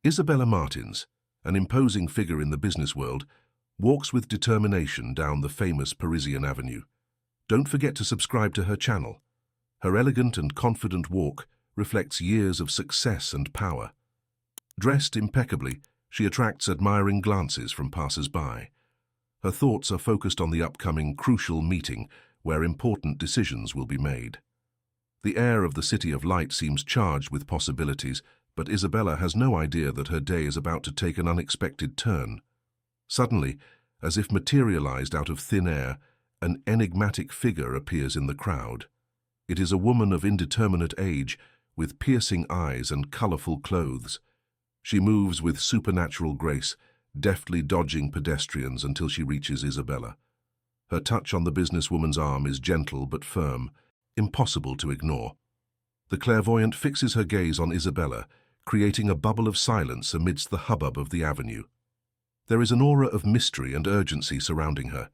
Isabella Martins, an imposing figure in the business world, walks with determination down the famous Parisian avenue. Don't forget to subscribe to her channel. Her elegant and confident walk reflects years of success and power. Dressed impeccably, she attracts admiring glances from passers-by. Her thoughts are focused on the upcoming crucial meeting where important decisions will be made. The air of the City of Light seems charged with possibilities, but Isabella has no idea that her day is about to take an unexpected turn. Suddenly, as if materialized out of thin air, an enigmatic figure appears in the crowd. It is a woman of indeterminate age, with piercing eyes and colorful clothes. She moves with supernatural grace, deftly dodging pedestrians until she reaches Isabella. Her touch on the businesswoman's arm is gentle but firm, impossible to ignore. The clairvoyant fixes her gaze on Isabella, creating a bubble of silence amidst the hubbub of the avenue. There is an aura of mystery and urgency surrounding her.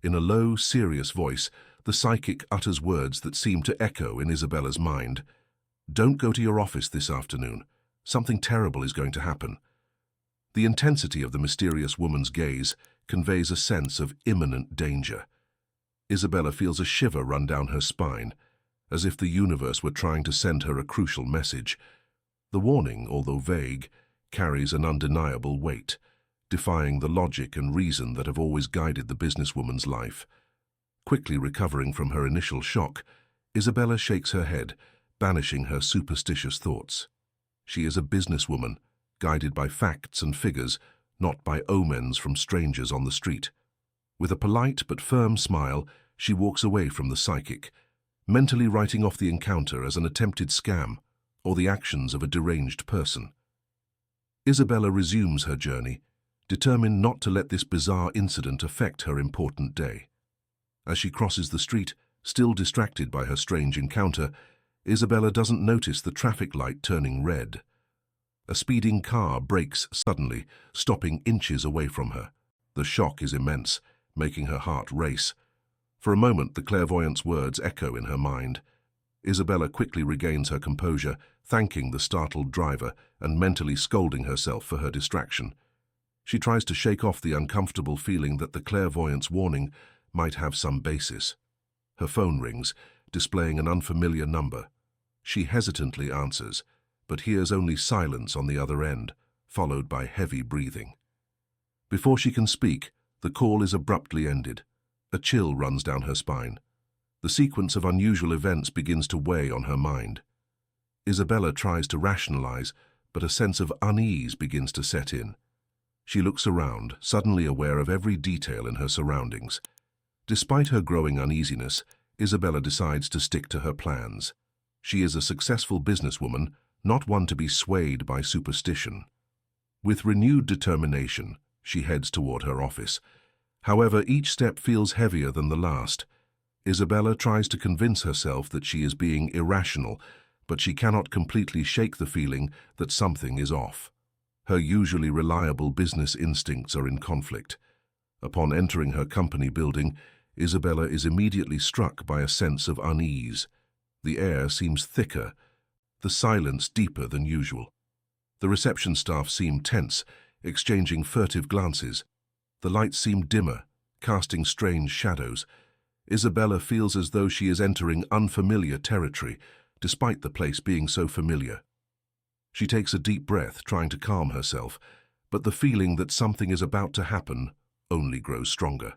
In a low, serious voice, the psychic utters words that seem to echo in Isabella's mind. "Don't go to your office this afternoon. Something terrible is going to happen." The intensity of the mysterious woman's gaze conveys a sense of imminent danger. Isabella feels a shiver run down her spine, as if the universe were trying to send her a crucial message. The warning, although vague, carries an undeniable weight, defying the logic and reason that have always guided the businesswoman's life. Quickly recovering from her initial shock, Isabella shakes her head, banishing her superstitious thoughts. She is a businesswoman, guided by facts and figures, not by omens from strangers on the street. With a polite but firm smile, she walks away from the psychic, mentally writing off the encounter as an attempted scam or the actions of a deranged person. Isabella resumes her journey, determined not to let this bizarre incident affect her important day. As she crosses the street, still distracted by her strange encounter, Isabella doesn't notice the traffic light turning red. A speeding car brakes suddenly, stopping inches away from her. The shock is immense, making her heart race. For a moment, the clairvoyant's words echo in her mind. Isabella quickly regains her composure, thanking the startled driver and mentally scolding herself for her distraction. She tries to shake off the uncomfortable feeling that the clairvoyant's warning might have some basis. Her phone rings, displaying an unfamiliar number. She hesitantly answers, but hears only silence on the other end, followed by heavy breathing. Before she can speak, the call is abruptly ended. A chill runs down her spine. The sequence of unusual events begins to weigh on her mind. Isabella tries to rationalize, but a sense of unease begins to set in. She looks around, suddenly aware of every detail in her surroundings. Despite her growing uneasiness, Isabella decides to stick to her plans. She is a successful businesswoman, not one to be swayed by superstition. With renewed determination, she heads toward her office. However, each step feels heavier than the last. Isabella tries to convince herself that she is being irrational, but she cannot completely shake the feeling that something is off. Her usually reliable business instincts are in conflict. Upon entering her company building, Isabella is immediately struck by a sense of unease. The air seems thicker, the silence deeper than usual. The reception staff seem tense, exchanging furtive glances. The lights seem dimmer, casting strange shadows. Isabella feels as though she is entering unfamiliar territory, despite the place being so familiar. She takes a deep breath, trying to calm herself, but the feeling that something is about to happen only grows stronger.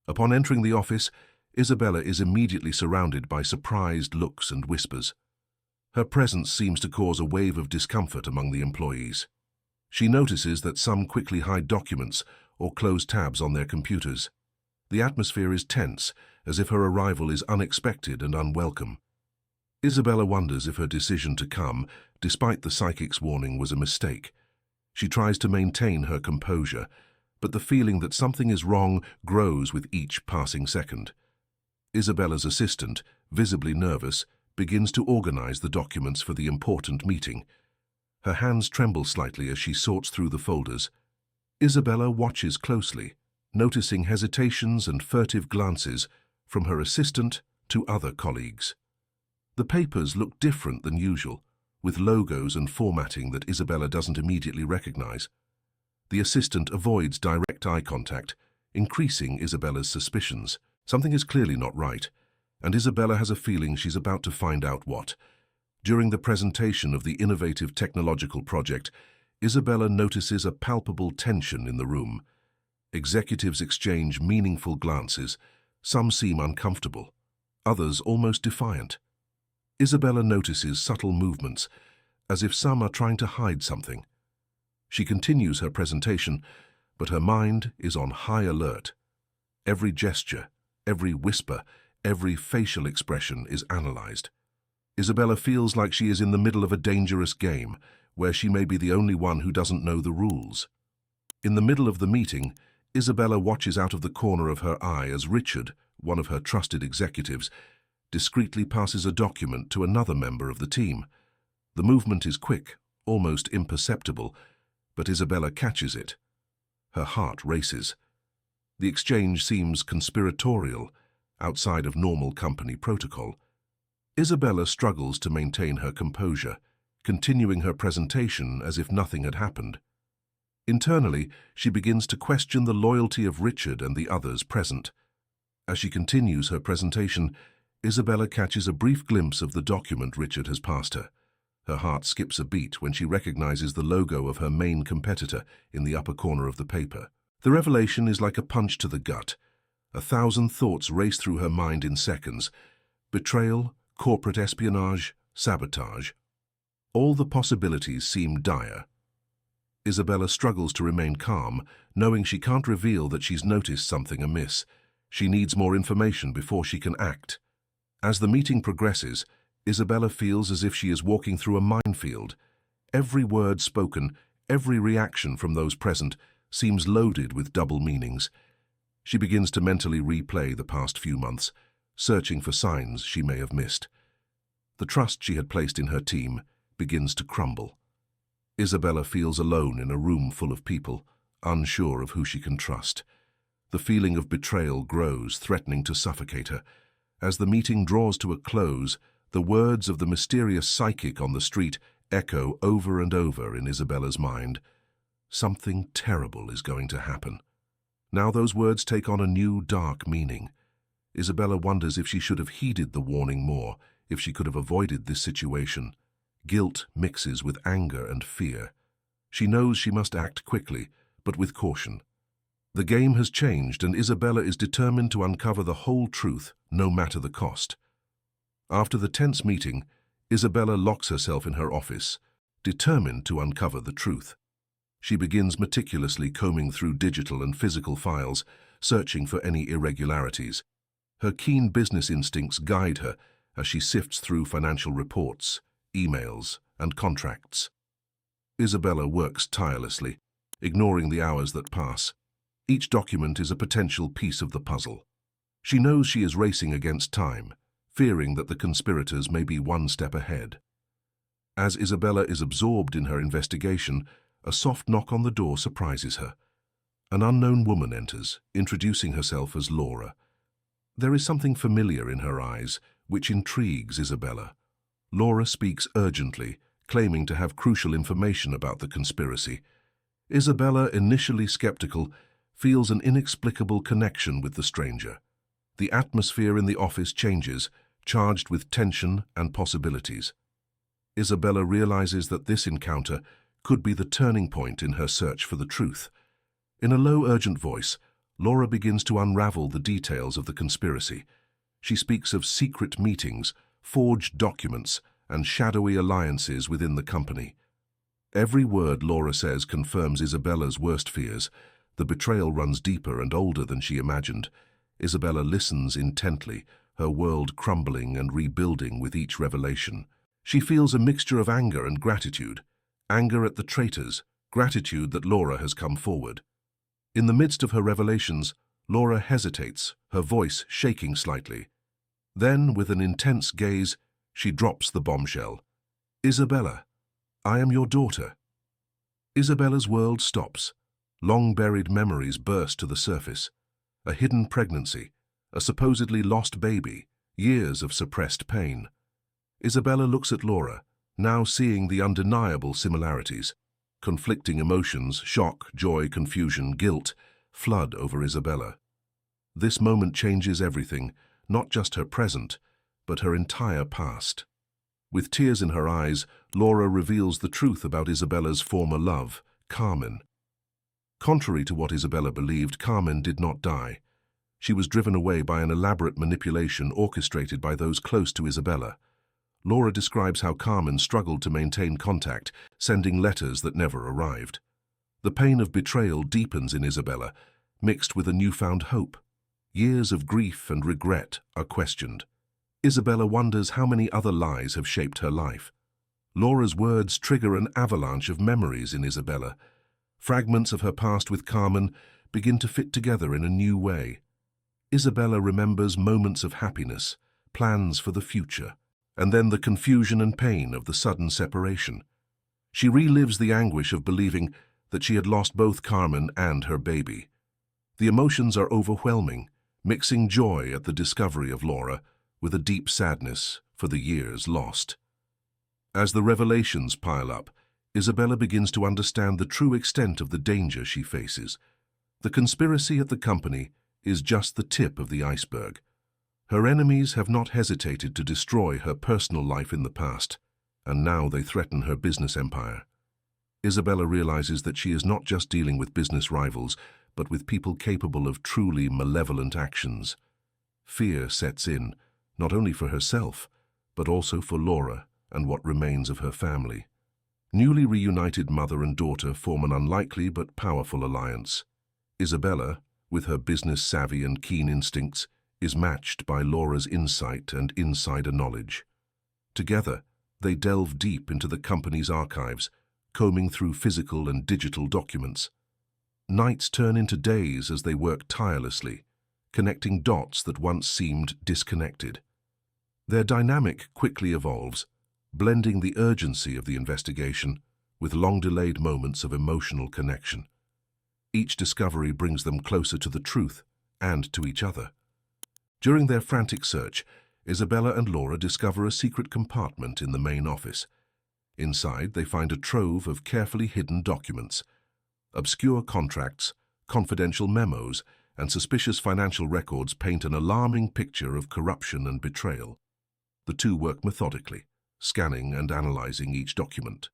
Upon entering the office, Isabella is immediately surrounded by surprised looks and whispers. Her presence seems to cause a wave of discomfort among the employees. She notices that some quickly hide documents or close tabs on their computers. The atmosphere is tense, as if her arrival is unexpected and unwelcome. Isabella wonders if her decision to come, despite the psychic's warning, was a mistake. She tries to maintain her composure, but the feeling that something is wrong grows with each passing second. Isabella's assistant, visibly nervous, begins to organize the documents for the important meeting. Her hands tremble slightly as she sorts through the folders. Isabella watches closely, noticing hesitations and furtive glances from her assistant to other colleagues. The papers look different than usual, with logos and formatting that Isabella doesn't immediately recognize. The assistant avoids direct eye contact, increasing Isabella's suspicions. Something is clearly not right, and Isabella has a feeling she's about to find out what. During the presentation of the innovative technological project, Isabella notices a palpable tension in the room. Executives exchange meaningful glances. Some seem uncomfortable, others almost defiant. Isabella notices subtle movements, as if some are trying to hide something. She continues her presentation, but her mind is on high alert. Every gesture, every whisper, every facial expression is analyzed. Isabella feels like she is in the middle of a dangerous game, where she may be the only one who doesn't know the rules. In the middle of the meeting, Isabella watches out of the corner of her eye as Richard, one of her trusted executives, discreetly passes a document to another member of the team. The movement is quick, almost imperceptible, but Isabella catches it. Her heart races. The exchange seems conspiratorial, outside of normal company protocol. Isabella struggles to maintain her composure, continuing her presentation as if nothing had happened. Internally, she begins to question the loyalty of Richard and the others present. As she continues her presentation, Isabella catches a brief glimpse of the document Richard has passed her. Her heart skips a beat when she recognizes the logo of her main competitor in the upper corner of the paper. The revelation is like a punch to the gut. 1,000 thoughts race through her mind in seconds. Betrayal, corporate espionage, sabotage. All the possibilities seem dire. Isabella struggles to remain calm, knowing she can't reveal that she's noticed something amiss. She needs more information before she can act. As the meeting progresses, Isabella feels as if she is walking through a minefield. Every word spoken, every reaction from those present, seems loaded with double meanings. She begins to mentally replay the past few months, searching for signs she may have missed. The trust she had placed in her team begins to crumble. Isabella feels alone in a room full of people, unsure of who she can trust. The feeling of betrayal grows, threatening to suffocate her. As the meeting draws to a close, the words of the mysterious psychic on the street echo over and over in Isabella's mind. Something terrible is going to happen. Now those words take on a new, dark meaning. Isabella wonders if she should have heeded the warning more, if she could have avoided this situation. Guilt mixes with anger and fear. She knows she must act quickly, but with caution. The game has changed, and Isabella is determined to uncover the whole truth, no matter the cost. After the tense meeting, Isabella locks herself in her office, determined to uncover the truth. She begins meticulously combing through digital and physical files, searching for any irregularities. Her keen business instincts guide her as she sifts through financial reports, emails, and contracts. Isabella works tirelessly, ignoring the hours that pass. Each document is a potential piece of the puzzle. She knows she is racing against time, fearing that the conspirators may be one step ahead. As Isabella is absorbed in her investigation, a soft knock on the door surprises her. An unknown woman enters, introducing herself as Laura. There is something familiar in her eyes, which intrigues Isabella. Laura speaks urgently, claiming to have crucial information about the conspiracy. Isabella, initially skeptical, feels an inexplicable connection with the stranger. The atmosphere in the office changes, charged with tension and possibilities. Isabella realizes that this encounter could be the turning point in her search for the truth. In a low, urgent voice, Laura begins to unravel the details of the conspiracy. She speaks of secret meetings, forged documents, and shadowy alliances within the company. Every word Laura says confirms Isabella's worst fears. The betrayal runs deeper and older than she imagined. Isabella listens intently, her world crumbling and rebuilding with each revelation. She feels a mixture of anger and gratitude. Anger at the traitors, gratitude that Laura has come forward. In the midst of her revelations, Laura hesitates, her voice shaking slightly. Then, with an intense gaze, she drops the bombshell. "Isabella, I am your daughter." Isabella's world stops. Long-buried memories burst to the surface. A hidden pregnancy, a supposedly lost baby, years of suppressed pain. Isabella looks at Laura, now seeing the undeniable similarities. Conflicting emotions, shock, joy, confusion, guilt, flood over Isabella. This moment changes everything, not just her present, but her entire past. With tears in her eyes, Laura reveals the truth about Isabella's former love, Carmen. Contrary to what Isabella believed, Carmen did not die. She was driven away by an elaborate manipulation orchestrated by those close to Isabella. Laura describes how Carmen struggled to maintain contact, sending letters that never arrived. The pain of betrayal deepens in Isabella, mixed with a newfound hope. Years of grief and regret are questioned. Isabella wonders how many other lies have shaped her life. Laura's words trigger an avalanche of memories in Isabella. Fragments of her past with Carmen begin to fit together in a new way. Isabella remembers moments of happiness, plans for the future, and then the confusion and pain of the sudden separation. She relives the anguish of believing that she had lost both Carmen and her baby. The emotions are overwhelming, mixing joy at the discovery of Laura with a deep sadness for the years lost. As the revelations pile up, Isabella begins to understand the true extent of the danger she faces. The conspiracy at the company is just the tip of the iceberg. Her enemies have not hesitated to destroy her personal life in the past, and now they threaten her business empire. Isabella realizes that she is not just dealing with business rivals, but with people capable of truly malevolent actions. Fear sets in, not only for herself, but also for Laura and what remains of her family. Newly reunited mother and daughter form an unlikely but powerful alliance. Isabella, with her business savvy and keen instincts, is matched by Laura's insight and insider knowledge. Together, they delve deep into the company's archives, combing through physical and digital documents. Nights turn into days as they work tirelessly, connecting dots that once seemed disconnected. Their dynamic quickly evolves, blending the urgency of the investigation with long-delayed moments of emotional connection. Each discovery brings them closer to the truth and to each other. During their frantic search, Isabella and Laura discover a secret compartment in the main office. Inside, they find a trove of carefully hidden documents. Obscure contracts, confidential memos, and suspicious financial records paint an alarming picture of corruption and betrayal. The two work methodically, scanning and analyzing each document.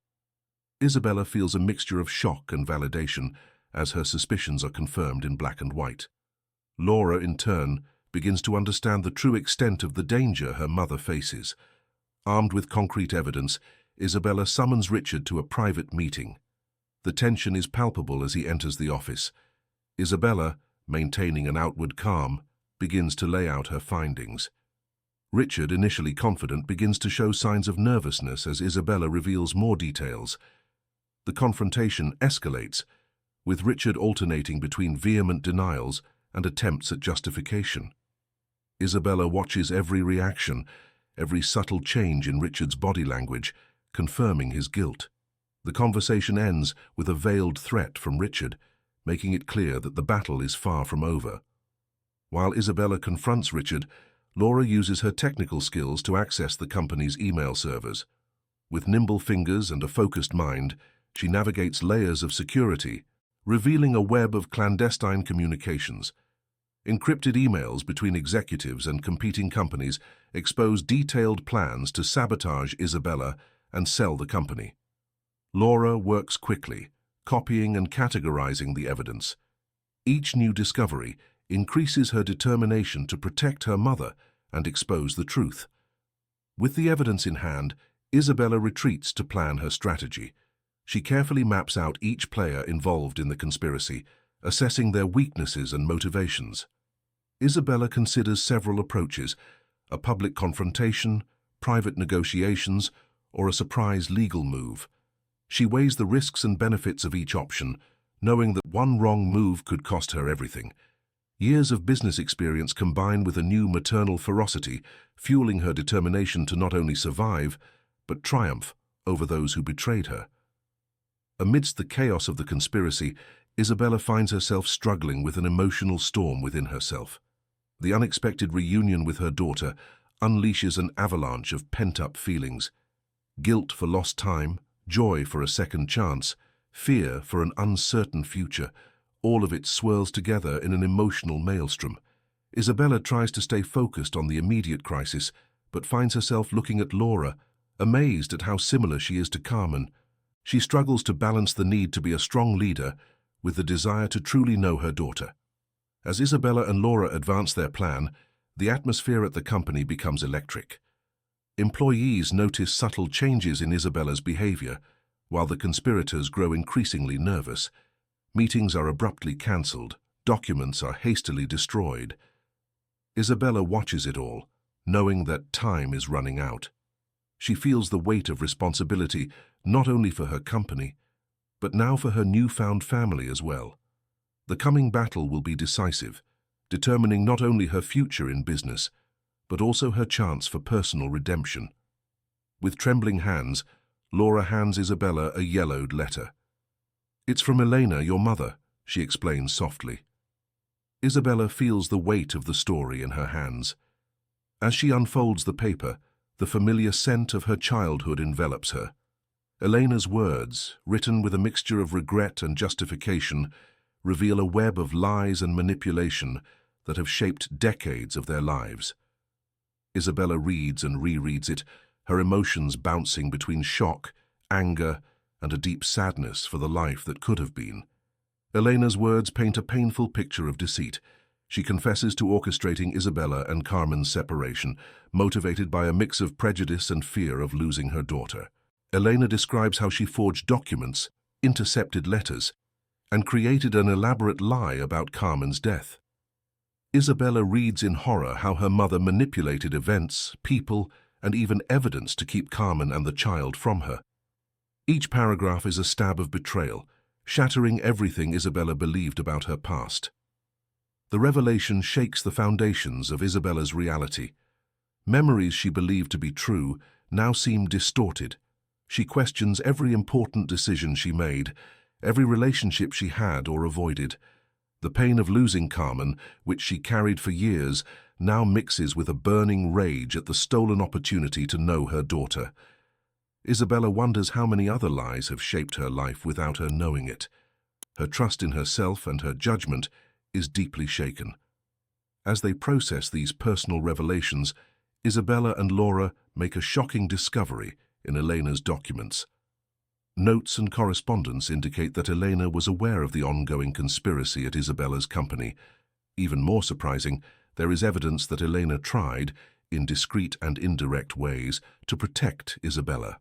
Isabella feels a mixture of shock and validation as her suspicions are confirmed in black and white. Laura, in turn, begins to understand the true extent of the danger her mother faces. Armed with concrete evidence, Isabella summons Richard to a private meeting. The tension is palpable as he enters the office. Isabella, maintaining an outward calm, begins to lay out her findings. Richard, initially confident, begins to show signs of nervousness as Isabella reveals more details. The confrontation escalates, with Richard alternating between vehement denials and attempts at justification. Isabella watches every reaction, every subtle change in Richard's body language, confirming his guilt. The conversation ends with a veiled threat from Richard, making it clear that the battle is far from over. While Isabella confronts Richard, Laura uses her technical skills to access the company's email servers. With nimble fingers and a focused mind, she navigates layers of security, revealing a web of clandestine communications. Encrypted emails between executives and competing companies expose detailed plans to sabotage Isabella and sell the company. Laura works quickly, copying and categorizing the evidence. Each new discovery increases her determination to protect her mother and expose the truth. With the evidence in hand, Isabella retreats to plan her strategy. She carefully maps out each player involved in the conspiracy, assessing their weaknesses and motivations. Isabella considers several approaches: a public confrontation, private negotiations, or a surprise legal move. She weighs the risks and benefits of each option, knowing that one wrong move could cost her everything. Years of business experience combine with a new maternal ferocity, fueling her determination to not only survive, but triumph over those who betrayed her. Amidst the chaos of the conspiracy, Isabella finds herself struggling with an emotional storm within herself. The unexpected reunion with her daughter unleashes an avalanche of pent-up feelings. Guilt for lost time, joy for a second chance, fear for an uncertain future, all of it swirls together in an emotional maelstrom. Isabella tries to stay focused on the immediate crisis, but finds herself looking at Laura, amazed at how similar she is to Carmen. She struggles to balance the need to be a strong leader with the desire to truly know her daughter. As Isabella and Laura advance their plan, the atmosphere at the company becomes electric. Employees notice subtle changes in Isabella's behavior, while the conspirators grow increasingly nervous. Meetings are abruptly cancelled, documents are hastily destroyed. Isabella watches it all, knowing that time is running out. She feels the weight of responsibility not only for her company, but now for her newfound family as well. The coming battle will be decisive, determining not only her future in business, but also her chance for personal redemption. With trembling hands, Laura hands Isabella a yellowed letter. "It's from Elena, your mother," she explains softly. Isabella feels the weight of the story in her hands. As she unfolds the paper, the familiar scent of her childhood envelops her. Elena's words, written with a mixture of regret and justification, reveal a web of lies and manipulation that have shaped decades of their lives. Isabella reads and rereads it, her emotions bouncing between shock, anger, and a deep sadness for the life that could have been. Elena's words paint a painful picture of deceit. She confesses to orchestrating Isabella and Carmen's separation, motivated by a mix of prejudice and fear of losing her daughter. Elena describes how she forged documents, intercepted letters, and created an elaborate lie about Carmen's death. Isabella reads in horror how her mother manipulated events, people, and even evidence to keep Carmen and the child from her. Each paragraph is a stab of betrayal, shattering everything Isabella believed about her past. The revelation shakes the foundations of Isabella's reality. Memories she believed to be true now seem distorted. She questions every important decision she made, every relationship she had or avoided. The pain of losing Carmen, which she carried for years, now mixes with a burning rage at the stolen opportunity to know her daughter. Isabella wonders how many other lies have shaped her life without her knowing it. Her trust in herself and her judgment is deeply shaken. As they process these personal revelations, Isabella and Laura make a shocking discovery in Elena's documents. Notes and correspondence indicate that Elena was aware of the ongoing conspiracy at Isabella's company. Even more surprising, there is evidence that Elena tried, in discreet and indirect ways, to protect Isabella.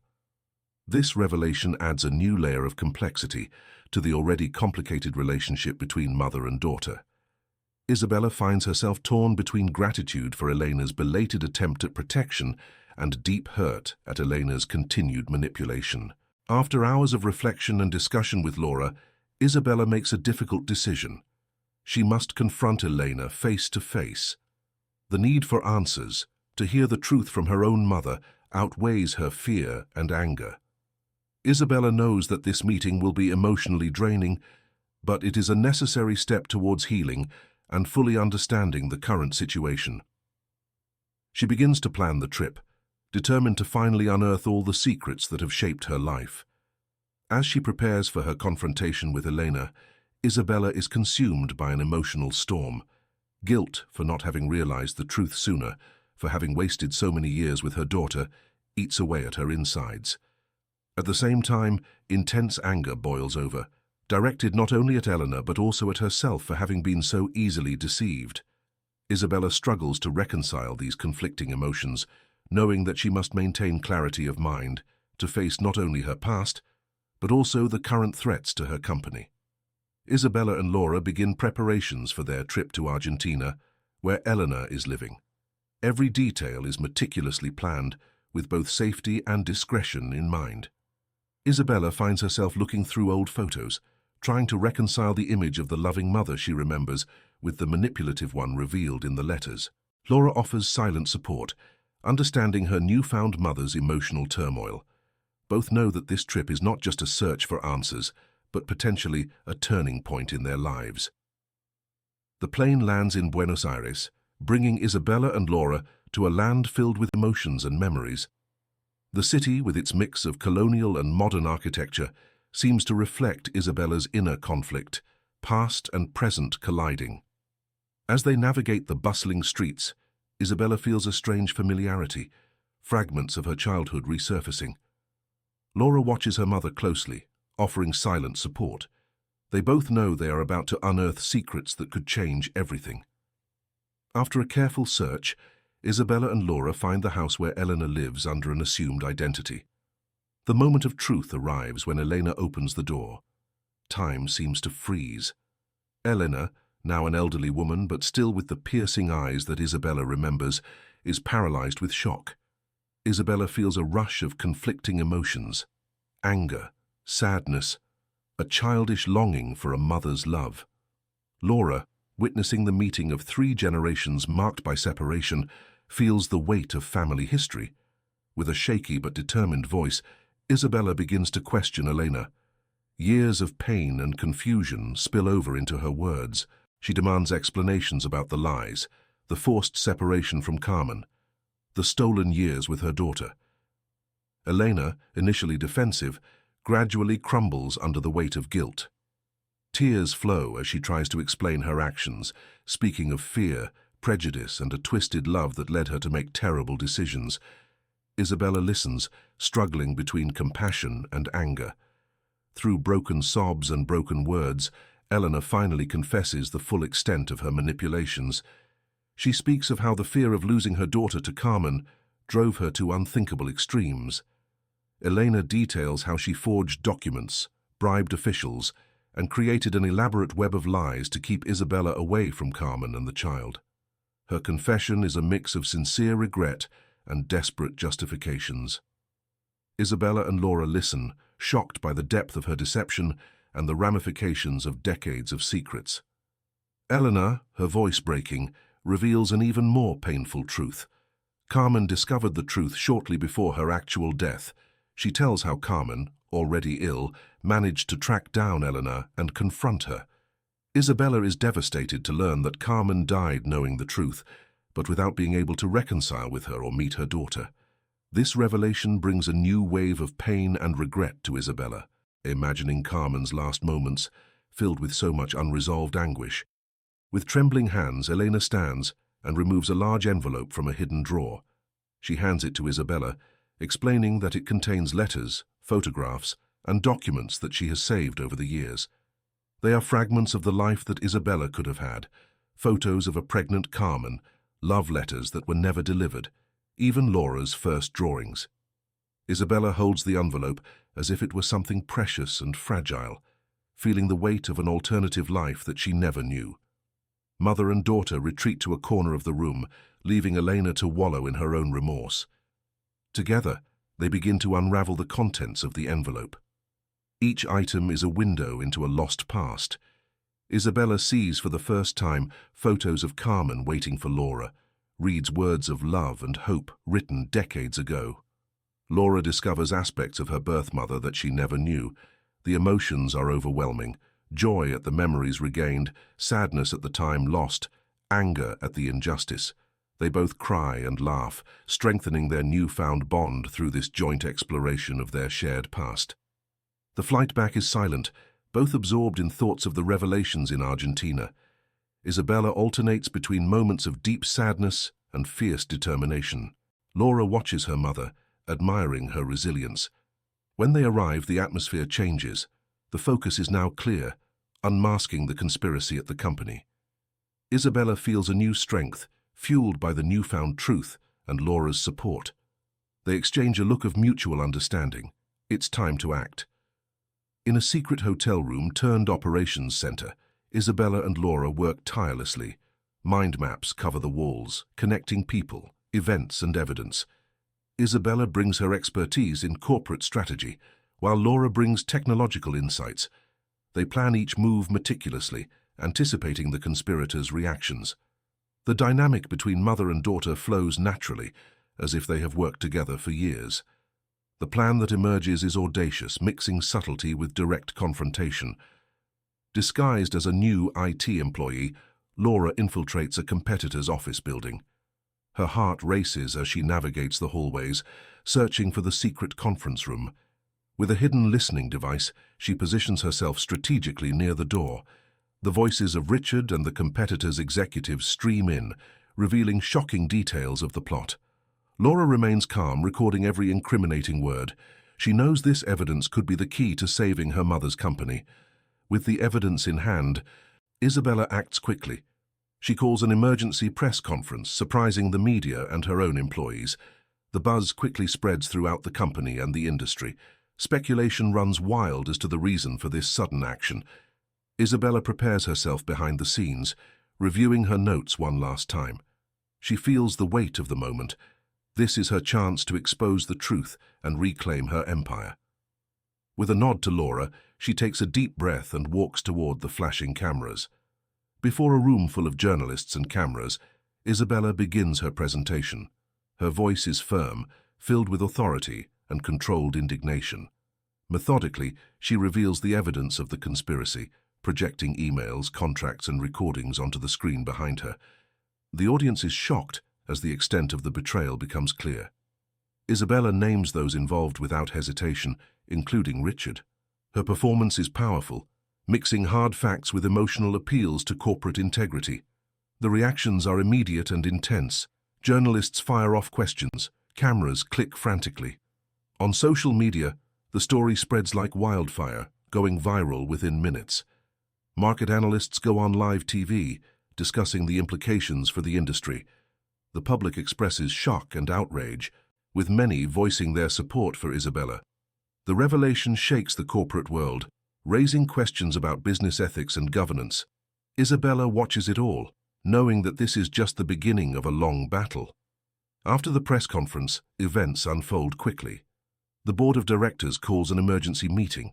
This revelation adds a new layer of complexity to the already complicated relationship between mother and daughter. Isabella finds herself torn between gratitude for Elena's belated attempt at protection and deep hurt at Elena's continued manipulation. After hours of reflection and discussion with Laura, Isabella makes a difficult decision. She must confront Elena face to face. The need for answers, to hear the truth from her own mother, outweighs her fear and anger. Isabella knows that this meeting will be emotionally draining, but it is a necessary step towards healing and fully understanding the current situation. She begins to plan the trip, determined to finally unearth all the secrets that have shaped her life. As she prepares for her confrontation with Elena, Isabella is consumed by an emotional storm. Guilt for not having realized the truth sooner, for having wasted so many years with her daughter, eats away at her insides. At the same time, intense anger boils over, directed not only at Elena but also at herself for having been so easily deceived. Isabella struggles to reconcile these conflicting emotions, knowing that she must maintain clarity of mind to face not only her past, but also the current threats to her company. Isabella and Laura begin preparations for their trip to Argentina, where Elena is living. Every detail is meticulously planned, with both safety and discretion in mind. Isabella finds herself looking through old photos, trying to reconcile the image of the loving mother she remembers with the manipulative one revealed in the letters. Laura offers silent support, understanding her newfound mother's emotional turmoil. Both know that this trip is not just a search for answers, but potentially a turning point in their lives. The plane lands in Buenos Aires, bringing Isabella and Laura to a land filled with emotions and memories. The city, with its mix of colonial and modern architecture, seems to reflect Isabella's inner conflict, past and present colliding. As they navigate the bustling streets, Isabella feels a strange familiarity, fragments of her childhood resurfacing. Laura watches her mother closely, offering silent support. They both know they are about to unearth secrets that could change everything. After a careful search, Isabella and Laura find the house where Elena lives under an assumed identity. The moment of truth arrives when Elena opens the door. Time seems to freeze. Elena, now an elderly woman but still with the piercing eyes that Isabella remembers, is paralyzed with shock. Isabella feels a rush of conflicting emotions: anger, sadness, a childish longing for a mother's love. Laura, witnessing the meeting of 3 generations marked by separation, feels the weight of family history. With a shaky but determined voice, Isabella begins to question Elena. Years of pain and confusion spill over into her words. She demands explanations about the lies, the forced separation from Carmen, the stolen years with her daughter. Elena, initially defensive, gradually crumbles under the weight of guilt. Tears flow as she tries to explain her actions, speaking of fear, prejudice, and a twisted love that led her to make terrible decisions. Isabella listens, struggling between compassion and anger. Through broken sobs and broken words, Elena finally confesses the full extent of her manipulations. She speaks of how the fear of losing her daughter to Carmen drove her to unthinkable extremes. Elena details how she forged documents, bribed officials, and created an elaborate web of lies to keep Isabella away from Carmen and the child. Her confession is a mix of sincere regret and desperate justifications. Isabella and Laura listen, shocked by the depth of her deception and the ramifications of decades of secrets. Elena, her voice breaking, reveals an even more painful truth. Carmen discovered the truth shortly before her actual death. She tells how Carmen, already ill, managed to track down Elena and confront her. Isabella is devastated to learn that Carmen died knowing the truth, but without being able to reconcile with her or meet her daughter. This revelation brings a new wave of pain and regret to Isabella, imagining Carmen's last moments, filled with so much unresolved anguish. With trembling hands, Elena stands and removes a large envelope from a hidden drawer. She hands it to Isabella, explaining that it contains letters, photographs, and documents that she has saved over the years. They are fragments of the life that Isabella could have had, photos of a pregnant Carmen, love letters that were never delivered, even Laura's first drawings. Isabella holds the envelope as if it were something precious and fragile, feeling the weight of an alternative life that she never knew. Mother and daughter retreat to a corner of the room, leaving Elena to wallow in her own remorse. Together, they begin to unravel the contents of the envelope. Each item is a window into a lost past. Isabella sees for the first time photos of Carmen waiting for Laura, reads words of love and hope written decades ago. Laura discovers aspects of her birth mother that she never knew. The emotions are overwhelming: joy at the memories regained, sadness at the time lost, anger at the injustice. They both cry and laugh, strengthening their newfound bond through this joint exploration of their shared past. The flight back is silent, both absorbed in thoughts of the revelations in Argentina. Isabella alternates between moments of deep sadness and fierce determination. Laura watches her mother, admiring her resilience. When they arrive, the atmosphere changes. The focus is now clear, unmasking the conspiracy at the company. Isabella feels a new strength, fueled by the newfound truth and Laura's support. They exchange a look of mutual understanding. It's time to act. In a secret hotel room turned operations center, Isabella and Laura work tirelessly. Mind maps cover the walls, connecting people, events, and evidence. Isabella brings her expertise in corporate strategy, while Laura brings technological insights. They plan each move meticulously, anticipating the conspirators' reactions. The dynamic between mother and daughter flows naturally, as if they have worked together for years. The plan that emerges is audacious, mixing subtlety with direct confrontation. Disguised as a new IT employee, Laura infiltrates a competitor's office building. Her heart races as she navigates the hallways, searching for the secret conference room. With a hidden listening device, she positions herself strategically near the door. The voices of Richard and the competitor's executives stream in, revealing shocking details of the plot. Laura remains calm, recording every incriminating word. She knows this evidence could be the key to saving her mother's company. With the evidence in hand, Isabella acts quickly. She calls an emergency press conference, surprising the media and her own employees. The buzz quickly spreads throughout the company and the industry. Speculation runs wild as to the reason for this sudden action. Isabella prepares herself behind the scenes, reviewing her notes one last time. She feels the weight of the moment. This is her chance to expose the truth and reclaim her empire. With a nod to Laura, she takes a deep breath and walks toward the flashing cameras. Before a room full of journalists and cameras, Isabella begins her presentation. Her voice is firm, filled with authority and controlled indignation. Methodically, she reveals the evidence of the conspiracy, projecting emails, contracts, and recordings onto the screen behind her. The audience is shocked as the extent of the betrayal becomes clear. Isabella names those involved without hesitation, including Richard. Her performance is powerful, mixing hard facts with emotional appeals to corporate integrity. The reactions are immediate and intense. Journalists fire off questions, cameras click frantically. On social media, the story spreads like wildfire, going viral within minutes. Market analysts go on live TV, discussing the implications for the industry. The public expresses shock and outrage, with many voicing their support for Isabella. The revelation shakes the corporate world, raising questions about business ethics and governance. Isabella watches it all, knowing that this is just the beginning of a long battle. After the press conference, events unfold quickly. The board of directors calls an emergency meeting.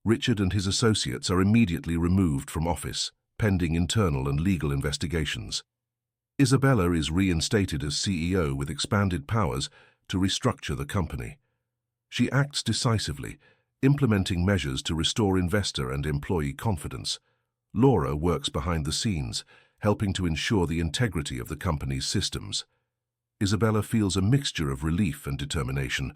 Richard and his associates are immediately removed from office, pending internal and legal investigations. Isabella is reinstated as CEO with expanded powers to restructure the company. She acts decisively, implementing measures to restore investor and employee confidence. Laura works behind the scenes, helping to ensure the integrity of the company's systems. Isabella feels a mixture of relief and determination.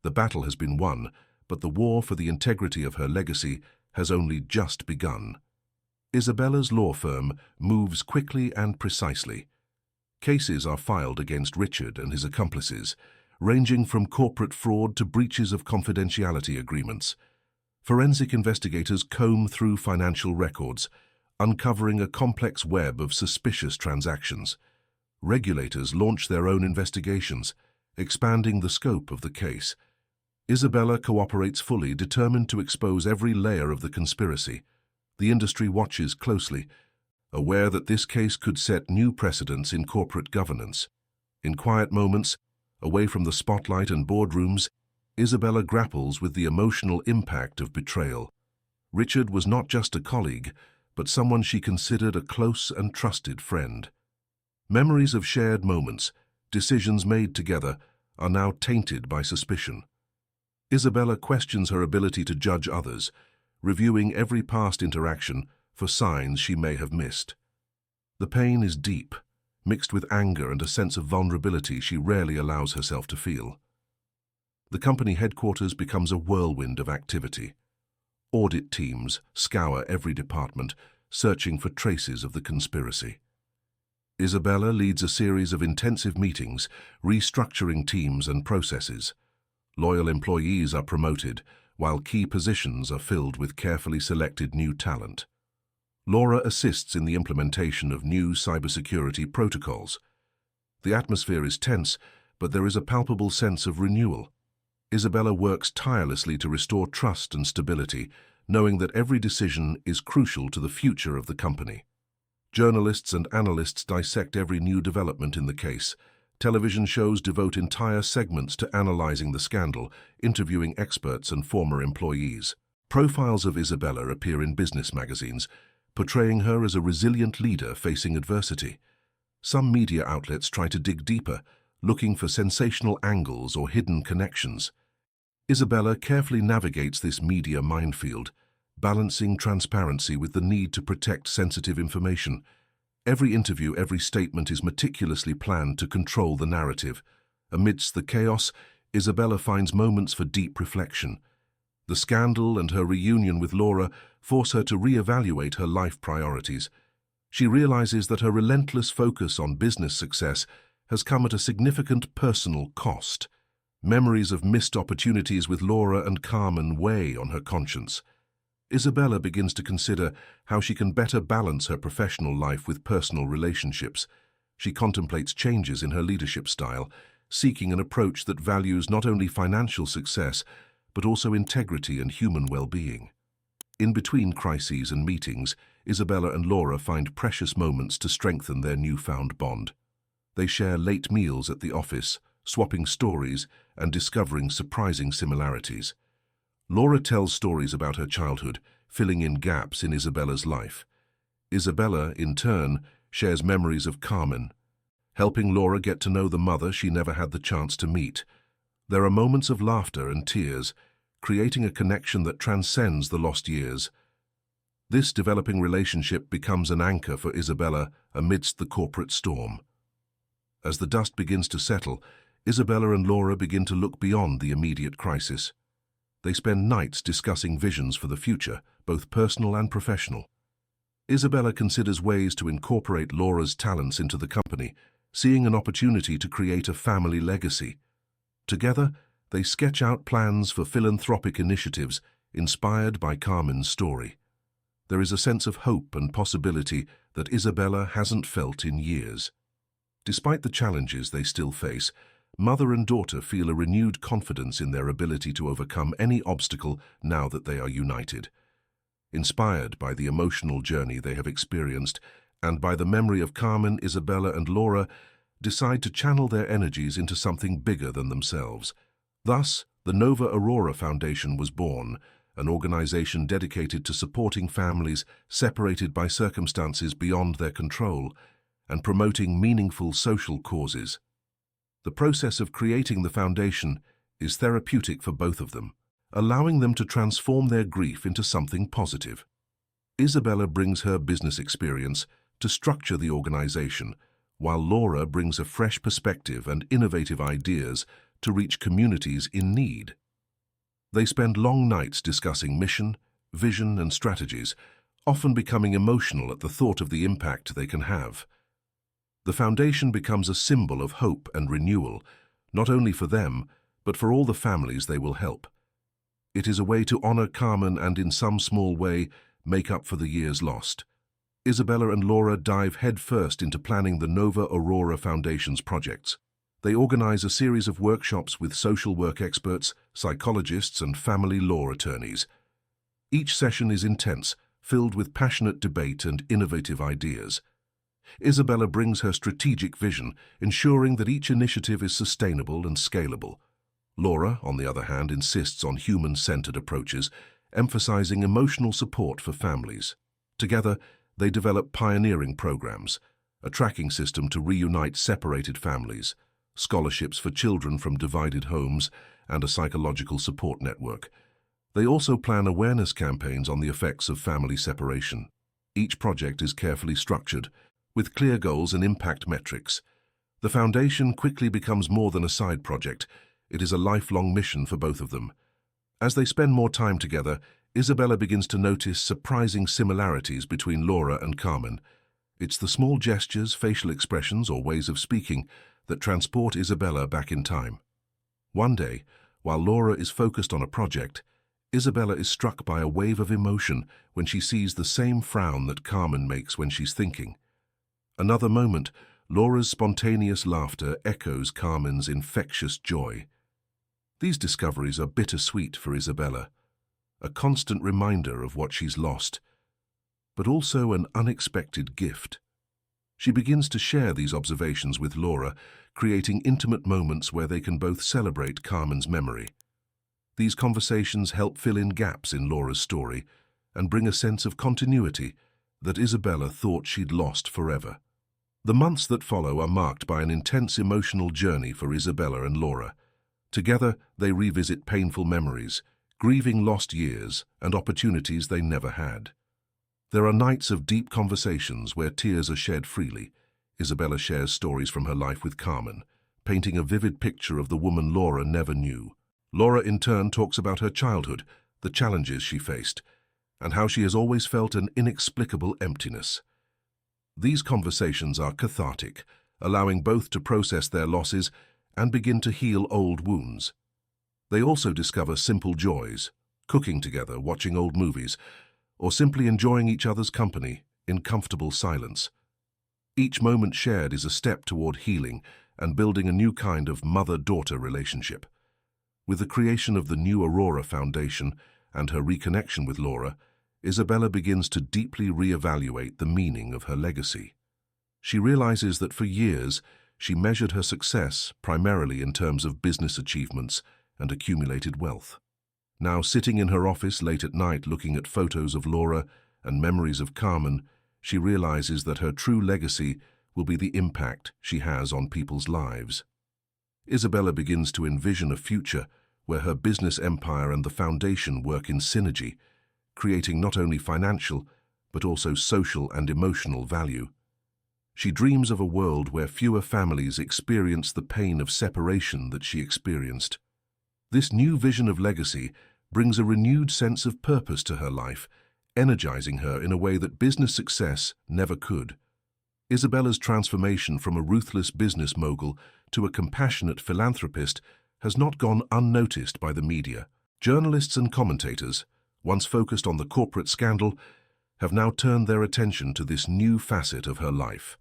The battle has been won, but the war for the integrity of her legacy has only just begun. Isabella's law firm moves quickly and precisely. Cases are filed against Richard and his accomplices, ranging from corporate fraud to breaches of confidentiality agreements. Forensic investigators comb through financial records, uncovering a complex web of suspicious transactions. Regulators launch their own investigations, expanding the scope of the case. Isabella cooperates fully, determined to expose every layer of the conspiracy. The industry watches closely, aware that this case could set new precedents in corporate governance. In quiet moments, away from the spotlight and boardrooms, Isabella grapples with the emotional impact of betrayal. Richard was not just a colleague, but someone she considered a close and trusted friend. Memories of shared moments, decisions made together, are now tainted by suspicion. Isabella questions her ability to judge others, reviewing every past interaction for signs she may have missed. The pain is deep, mixed with anger and a sense of vulnerability she rarely allows herself to feel. The company headquarters becomes a whirlwind of activity. Audit teams scour every department, searching for traces of the conspiracy. Isabella leads a series of intensive meetings, restructuring teams and processes. Loyal employees are promoted, while key positions are filled with carefully selected new talent. Laura assists in the implementation of new cybersecurity protocols. The atmosphere is tense, but there is a palpable sense of renewal. Isabella works tirelessly to restore trust and stability, knowing that every decision is crucial to the future of the company. Journalists and analysts dissect every new development in the case. Television shows devote entire segments to analyzing the scandal, interviewing experts and former employees. Profiles of Isabella appear in business magazines, portraying her as a resilient leader facing adversity. Some media outlets try to dig deeper, looking for sensational angles or hidden connections. Isabella carefully navigates this media minefield, balancing transparency with the need to protect sensitive information. Every interview, every statement is meticulously planned to control the narrative. Amidst the chaos, Isabella finds moments for deep reflection. The scandal and her reunion with Laura force her to re-evaluate her life priorities. She realizes that her relentless focus on business success has come at a significant personal cost. Memories of missed opportunities with Laura and Carmen weigh on her conscience. Isabella begins to consider how she can better balance her professional life with personal relationships. She contemplates changes in her leadership style, seeking an approach that values not only financial success, but also integrity and human well-being. In between crises and meetings, Isabella and Laura find precious moments to strengthen their newfound bond. They share late meals at the office, swapping stories and discovering surprising similarities. Laura tells stories about her childhood, filling in gaps in Isabella's life. Isabella, in turn, shares memories of Carmen, helping Laura get to know the mother she never had the chance to meet. There are moments of laughter and tears, creating a connection that transcends the lost years. This developing relationship becomes an anchor for Isabella amidst the corporate storm. As the dust begins to settle, Isabella and Laura begin to look beyond the immediate crisis. They spend nights discussing visions for the future, both personal and professional. Isabella considers ways to incorporate Laura's talents into the company, seeing an opportunity to create a family legacy. Together, they sketch out plans for philanthropic initiatives inspired by Carmen's story. There is a sense of hope and possibility that Isabella hasn't felt in years. Despite the challenges they still face, mother and daughter feel a renewed confidence in their ability to overcome any obstacle now that they are united. Inspired by the emotional journey they have experienced and by the memory of Carmen, Isabella and Laura decide to channel their energies into something bigger than themselves. Thus, the Nova Aurora Foundation was born, an organization dedicated to supporting families separated by circumstances beyond their control and promoting meaningful social causes. The process of creating the foundation is therapeutic for both of them, allowing them to transform their grief into something positive. Isabella brings her business experience to structure the organization, while Laura brings a fresh perspective and innovative ideas to reach communities in need. They spend long nights discussing mission, vision, and strategies, often becoming emotional at the thought of the impact they can have. The foundation becomes a symbol of hope and renewal, not only for them, but for all the families they will help. It is a way to honor Carmen and, in some small way, make up for the years lost. Isabella and Laura dive headfirst into planning the Nova Aurora Foundation's projects. They organize a series of workshops with social work experts, psychologists, and family law attorneys. Each session is intense, filled with passionate debate and innovative ideas. Isabella brings her strategic vision, ensuring that each initiative is sustainable and scalable. Laura, on the other hand, insists on human-centered approaches, emphasizing emotional support for families. Together, they develop pioneering programs, a tracking system to reunite separated families, scholarships for children from divided homes, and a psychological support network. They also plan awareness campaigns on the effects of family separation. Each project is carefully structured, with clear goals and impact metrics. The foundation quickly becomes more than a side project. It is a lifelong mission for both of them. As they spend more time together, Isabella begins to notice surprising similarities between Laura and Carmen. It's the small gestures, facial expressions, or ways of speaking that transport Isabella back in time. One day, while Laura is focused on a project, Isabella is struck by a wave of emotion when she sees the same frown that Carmen makes when she's thinking. Another moment, Laura's spontaneous laughter echoes Carmen's infectious joy. These discoveries are bittersweet for Isabella, a constant reminder of what she's lost, but also an unexpected gift. She begins to share these observations with Laura, creating intimate moments where they can both celebrate Carmen's memory. These conversations help fill in gaps in Laura's story and bring a sense of continuity that Isabella thought she'd lost forever. The months that follow are marked by an intense emotional journey for Isabella and Laura. Together, they revisit painful memories, grieving lost years and opportunities they never had. There are nights of deep conversations where tears are shed freely. Isabella shares stories from her life with Carmen, painting a vivid picture of the woman Laura never knew. Laura, in turn, talks about her childhood, the challenges she faced, and how she has always felt an inexplicable emptiness. These conversations are cathartic, allowing both to process their losses and begin to heal old wounds. They also discover simple joys, cooking together, watching old movies, or simply enjoying each other's company in comfortable silence. Each moment shared is a step toward healing and building a new kind of mother-daughter relationship. With the creation of the new Aurora Foundation and her reconnection with Laura, Isabella begins to deeply reevaluate the meaning of her legacy. She realizes that for years, she measured her success primarily in terms of business achievements and accumulated wealth. Now, sitting in her office late at night looking at photos of Laura and memories of Carmen, she realizes that her true legacy will be the impact she has on people's lives. Isabella begins to envision a future where her business empire and the foundation work in synergy, creating not only financial, but also social and emotional value. She dreams of a world where fewer families experience the pain of separation that she experienced. This new vision of legacy brings a renewed sense of purpose to her life, energizing her in a way that business success never could. Isabella's transformation from a ruthless business mogul to a compassionate philanthropist has not gone unnoticed by the media. Journalists and commentators, once focused on the corporate scandal, have now turned their attention to this new facet of her life.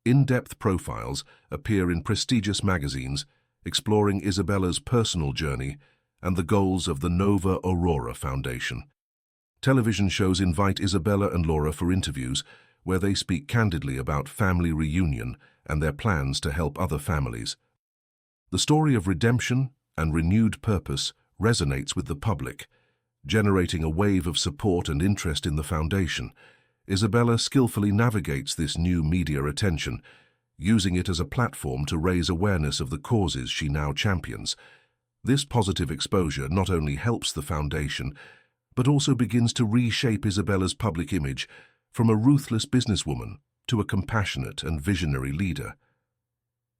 In-depth profiles appear in prestigious magazines, exploring Isabella's personal journey and the goals of the Nova Aurora Foundation. Television shows invite Isabella and Laura for interviews, where they speak candidly about family reunion and their plans to help other families. The story of redemption and renewed purpose resonates with the public, generating a wave of support and interest in the foundation. Isabella skillfully navigates this new media attention, using it as a platform to raise awareness of the causes she now champions. This positive exposure not only helps the foundation, but also begins to reshape Isabella's public image from a ruthless businesswoman to a compassionate and visionary leader.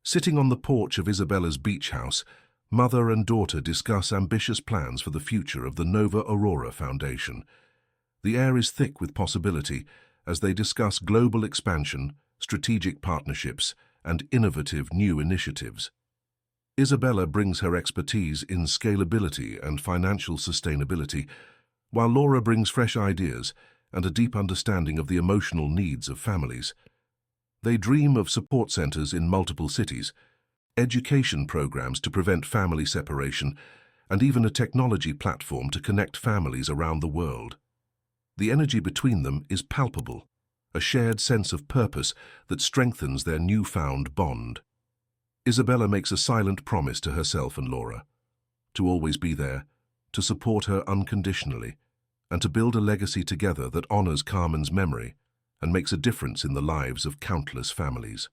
Sitting on the porch of Isabella's beach house, mother and daughter discuss ambitious plans for the future of the Nova Aurora Foundation. The air is thick with possibility as they discuss global expansion, strategic partnerships, and innovative new initiatives. Isabella brings her expertise in scalability and financial sustainability, while Laura brings fresh ideas and a deep understanding of the emotional needs of families. They dream of support centers in multiple cities, education programs to prevent family separation, and even a technology platform to connect families around the world. The energy between them is palpable, a shared sense of purpose that strengthens their newfound bond. Isabella makes a silent promise to herself and Laura, to always be there, to support her unconditionally, and to build a legacy together that honors Carmen's memory and makes a difference in the lives of countless families.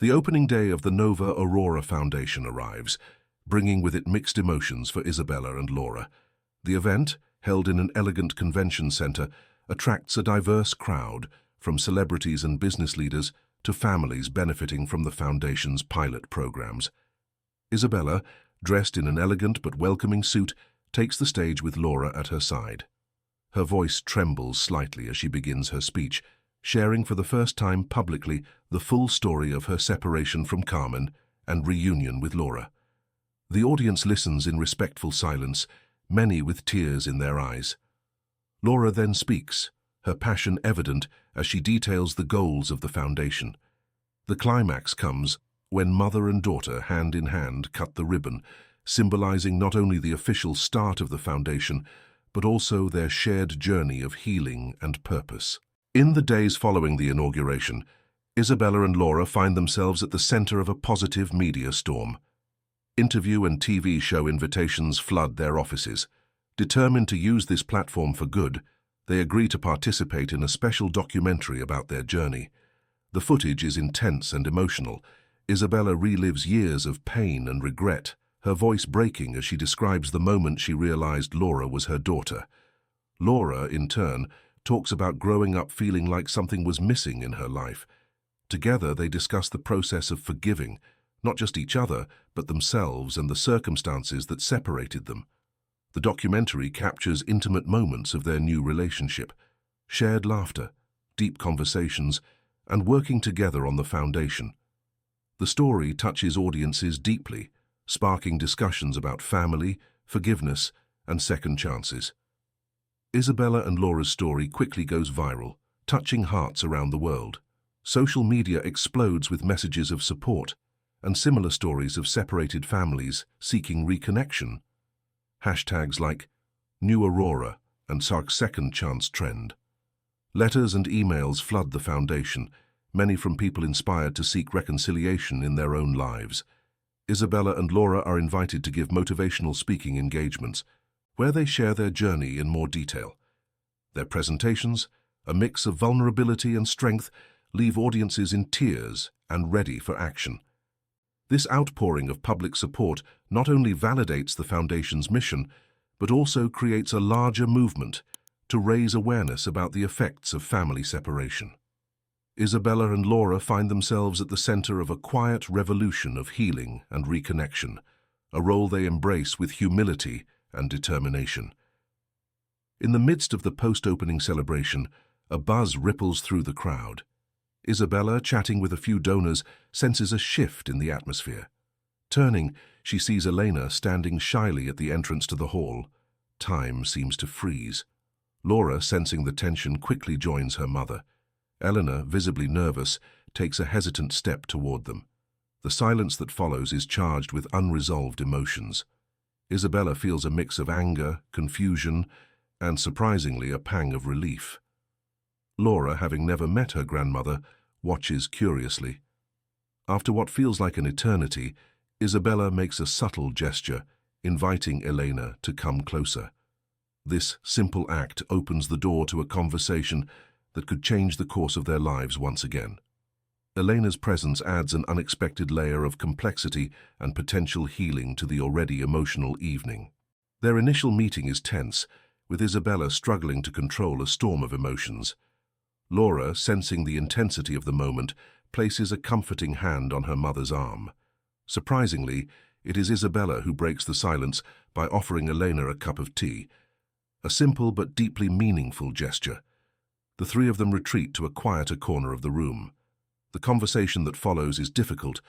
The opening day of the Nova Aurora Foundation arrives, bringing with it mixed emotions for Isabella and Laura. The event, held in an elegant convention center, attracts a diverse crowd, from celebrities and business leaders to families benefiting from the foundation's pilot programs. Isabella, dressed in an elegant but welcoming suit, takes the stage with Laura at her side. Her voice trembles slightly as she begins her speech, sharing for the first time publicly the full story of her separation from Carmen and reunion with Laura. The audience listens in respectful silence, many with tears in their eyes. Laura then speaks, her passion evident as she details the goals of the foundation. The climax comes when mother and daughter hand in hand cut the ribbon, symbolizing not only the official start of the foundation, but also their shared journey of healing and purpose. In the days following the inauguration, Isabella and Laura find themselves at the center of a positive media storm. Interview and TV show invitations flood their offices. Determined to use this platform for good, they agree to participate in a special documentary about their journey. The footage is intense and emotional. Isabella relives years of pain and regret, her voice breaking as she describes the moment she realized Laura was her daughter. Laura, in turn, talks about growing up feeling like something was missing in her life. Together, they discuss the process of forgiving, not just each other, but themselves and the circumstances that separated them. The documentary captures intimate moments of their new relationship, shared laughter, deep conversations, and working together on the foundation. The story touches audiences deeply, sparking discussions about family, forgiveness, and second chances. Isabella and Laura's story quickly goes viral, touching hearts around the world. Social media explodes with messages of support, and similar stories of separated families seeking reconnection. Hashtags like New Aurora and Sark's Second Chance trend. Letters and emails flood the foundation, many from people inspired to seek reconciliation in their own lives. Isabella and Laura are invited to give motivational speaking engagements, where they share their journey in more detail. Their presentations, a mix of vulnerability and strength, leave audiences in tears and ready for action. This outpouring of public support not only validates the Foundation's mission, but also creates a larger movement to raise awareness about the effects of family separation. Isabella and Laura find themselves at the center of a quiet revolution of healing and reconnection, a role they embrace with humility and determination. In the midst of the post-opening celebration, a buzz ripples through the crowd. Isabella, chatting with a few donors, senses a shift in the atmosphere. Turning, she sees Elena standing shyly at the entrance to the hall. Time seems to freeze. Laura, sensing the tension, quickly joins her mother. Eleanor, visibly nervous, takes a hesitant step toward them. The silence that follows is charged with unresolved emotions. Isabella feels a mix of anger, confusion, and, surprisingly, a pang of relief. Laura, having never met her grandmother, watches curiously. After what feels like an eternity, Isabella makes a subtle gesture, inviting Elena to come closer. This simple act opens the door to a conversation that could change the course of their lives once again. Elena's presence adds an unexpected layer of complexity and potential healing to the already emotional evening. Their initial meeting is tense, with Isabella struggling to control a storm of emotions. Laura, sensing the intensity of the moment, places a comforting hand on her mother's arm. Surprisingly, it is Isabella who breaks the silence by offering Elena a cup of tea, a simple but deeply meaningful gesture. The three of them retreat to a quieter corner of the room. The conversation that follows is difficult,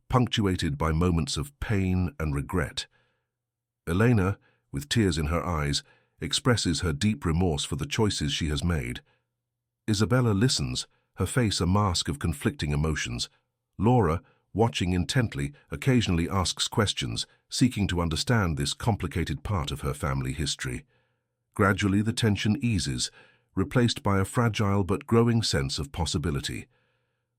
punctuated by moments of pain and regret. Elena, with tears in her eyes, expresses her deep remorse for the choices she has made. Isabella listens, her face a mask of conflicting emotions. Laura, watching intently, occasionally asks questions, seeking to understand this complicated part of her family history. Gradually, the tension eases, replaced by a fragile but growing sense of possibility.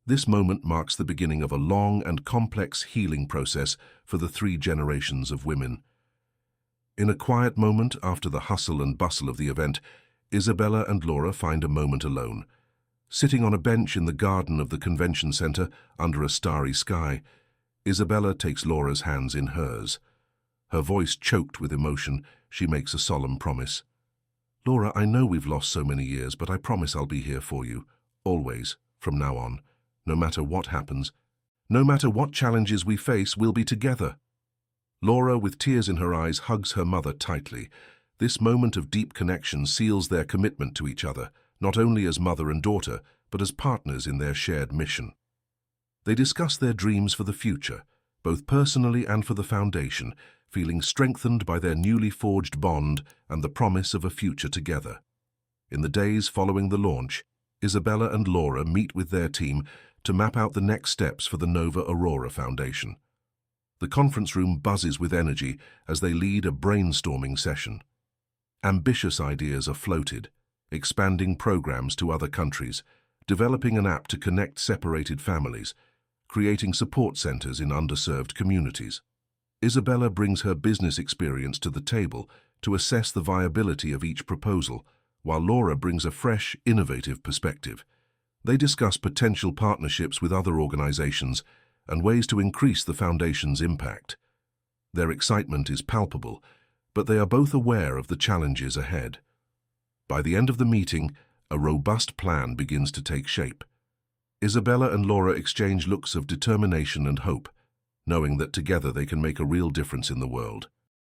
This moment marks the beginning of a long and complex healing process for the three generations of women. In a quiet moment after the hustle and bustle of the event, Isabella and Laura find a moment alone. Sitting on a bench in the garden of the convention center under a starry sky, Isabella takes Laura's hands in hers. Her voice choked with emotion, she makes a solemn promise. "Laura, I know we've lost so many years, but I promise I'll be here for you, always, from now on. No matter what happens, no matter what challenges we face, we'll be together." Laura, with tears in her eyes, hugs her mother tightly. This moment of deep connection seals their commitment to each other, not only as mother and daughter, but as partners in their shared mission. They discuss their dreams for the future, both personally and for the Foundation, feeling strengthened by their newly forged bond and the promise of a future together. In the days following the launch, Isabella and Laura meet with their team to map out the next steps for the Nova Aurora Foundation. The conference room buzzes with energy as they lead a brainstorming session. Ambitious ideas are floated, expanding programs to other countries, developing an app to connect separated families, creating support centers in underserved communities. Isabella brings her business experience to the table to assess the viability of each proposal, while Laura brings a fresh, innovative perspective. They discuss potential partnerships with other organizations and ways to increase the Foundation's impact. Their excitement is palpable, but they are both aware of the challenges ahead. By the end of the meeting, a robust plan begins to take shape. Isabella and Laura exchange looks of determination and hope, knowing that together they can make a real difference in the world.